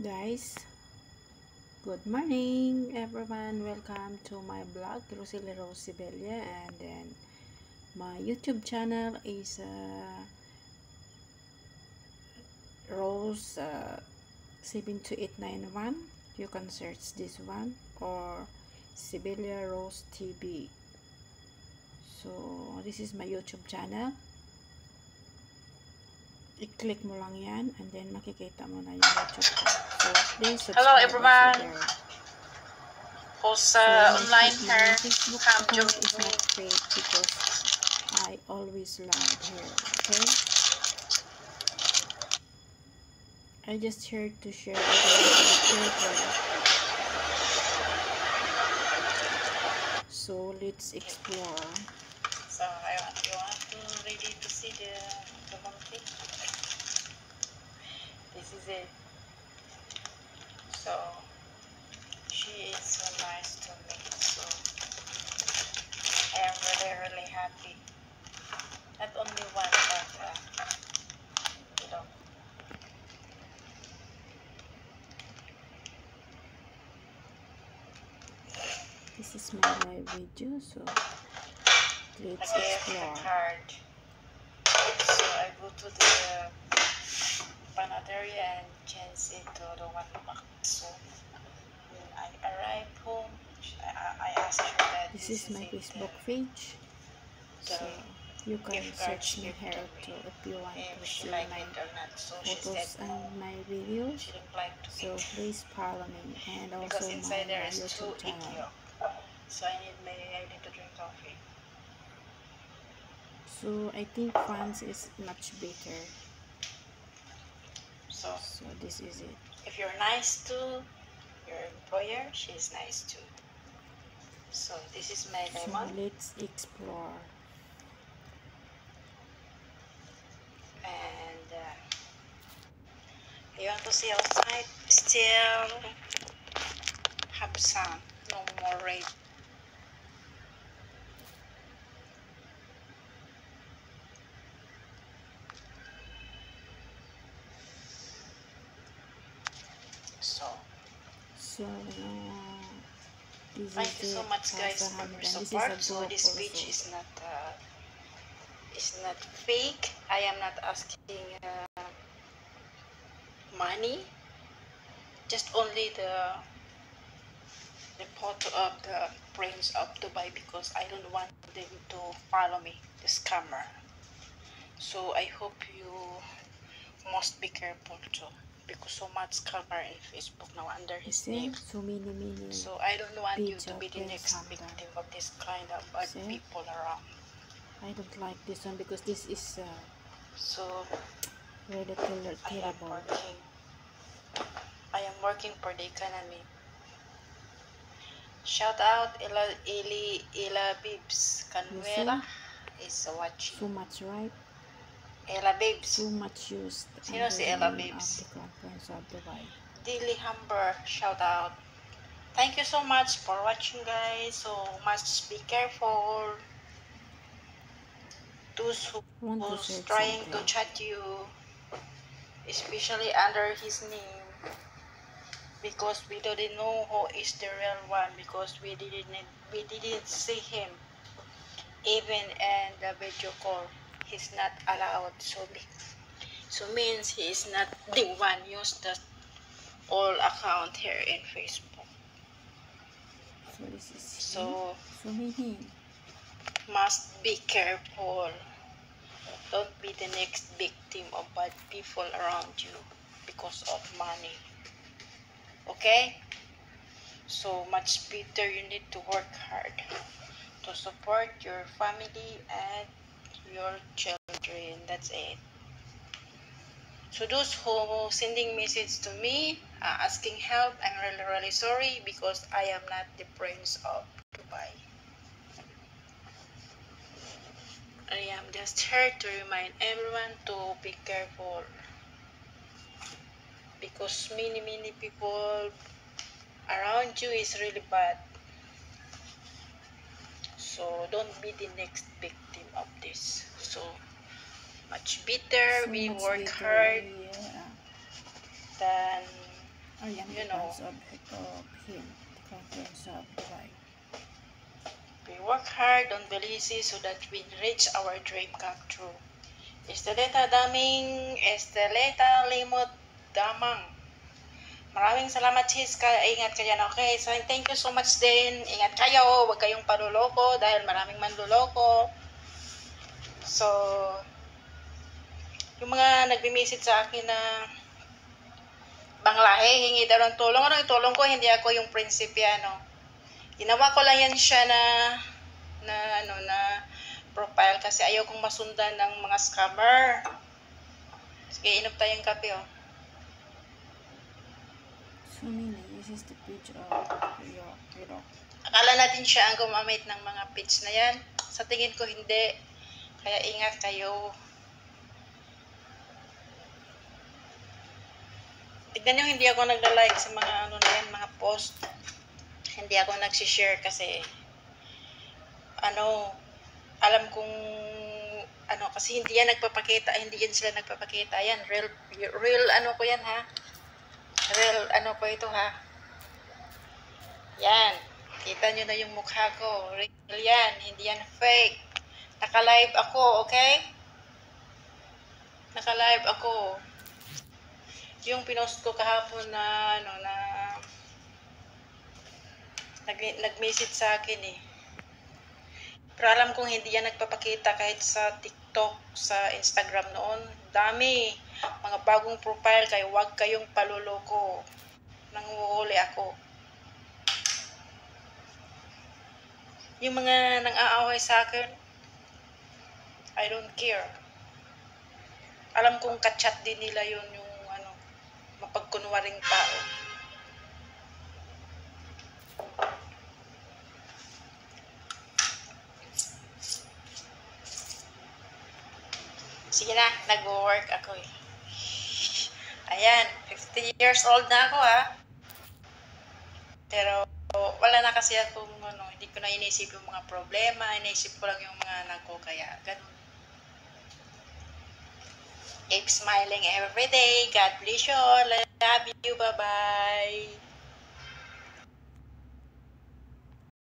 Guys, good morning everyone. Welcome to my blog, Rosely Rose Sibelia, and then my YouTube channel is Rose 72891. You can search this one or Sibelia Rose TV. So this is my YouTube channel. I-click mo lang yan and then makikita mo na yung YouTube ko. So please Hello subscribe also everyone. there. Who's So online my here? Facebook Come account join is me. not fake because I always live here, okay? I just here to share everyone to be careful. So let's explore. So you want to ready to see the monkey? This is it. So she is so nice to me. So I am really happy. Not only one, but you know. This is my live video, so let's explore. Card. So I go to the panaderia and change it to the one box. So when I arrive home, I asked her that This is my Facebook page, so you can gift card search me here too if you want to see my So photos and my videos. she replied to So it please follow me and also because inside there my is YouTube two channel. so I need to drink coffee. So I think fans is much better. So this is it. if you're nice to your employer, she's nice too. So this is my lemon. So let's explore. And you want to see outside? Still have sun, no more rain. Thank you so much guys for your support. So this page is not fake. I am not asking money, just only the photo of the prince of Dubai because I don't want them to follow me, the scammer. So I hope you must be careful too, because so much scammer in Facebook now under his name. So I don't want you to be the next victim of this kind of bad people around. I don't like this one because this is so really terrible. I am working for the economy. Shout out Ella Bibs. Canuela is watching. So much, right? Ella Bibs. So much used. Sino si Ella Bibs? The conference of Dubai. Dilly Humber, shout out. Thank you so much for watching guys. So must be careful. Those who's trying to chat you, especially under his name, because we don't know who is the real one, because we didn't see him even in the video call. He's not allowed, so means he is not the one used the all account here in Facebook. So this is so many. Must be careful. Don't be the next victim of bad people around you because of money. Okay? So much better, you need to work hard to support your family and your children. That's it. So those who sending message to me asking help, I'm really sorry because I am not the prince of Dubai. I am just here to remind everyone to be careful because many people around you is really bad. So don't be the next victim of this. So much better, we work hard than Ayan, you know, of him. The contents of the Bible. we work hard, don't be lazy so that we reach our dream come true. Esteleta daming, esteleta limot damang. Maraming salamat, sis. Ingat ka dyan, okay? So, thank you so much din. Ingat kayo. Huwag kayong paluloko dahil maraming manluloko. So, yung mga nagbi-message sa akin na banglahe, hingi daw ng tulong. Ano itulong ko? Hindi ako yung prinsipiano. Ginawa ko lang yan siya na profile kasi ayaw kong masundan ng mga scammer. Sige, inom tayong kape, oh. Sumina uses the page of Hero. Akala natin siya ang gumamit ng mga page na yan. Sa tingin ko hindi. Kaya ingat kayo. Tignan nyo, hindi ako nagla-like sa mga ano na yan, mga post. Hindi ako nagsishare kasi alam kong kasi hindi yan nagpapakita, hindi yan sila nagpapakita. Yan, real ano ko yan, ha? Real ano ko ito, ha? Yan. Kita nyo na yung mukha ko. Real yan, hindi yan fake. Naka-live ako, okay? Naka-live ako. Yung pinost ko kahapon na nag-message sa akin eh. Pero alam kong hindi yan nagpapakita kahit sa TikTok, sa Instagram noon. Dami. Mga bagong profile kayo, huwag kayong paluloko. Nanguhuli ako. Yung mga nang-aaway sa akin, I don't care. Alam kong kachat din nila yun yung mapagkunwaring tao. Sige na, nag-work ako eh. Ayan, 50 years old na ako ha. Pero wala na kasi akong hindi ko na inisip yung mga problema, inisip ko lang yung mga anak ko, kaya ganun. Keep smiling every day. God bless you all. Love you. Bye-bye.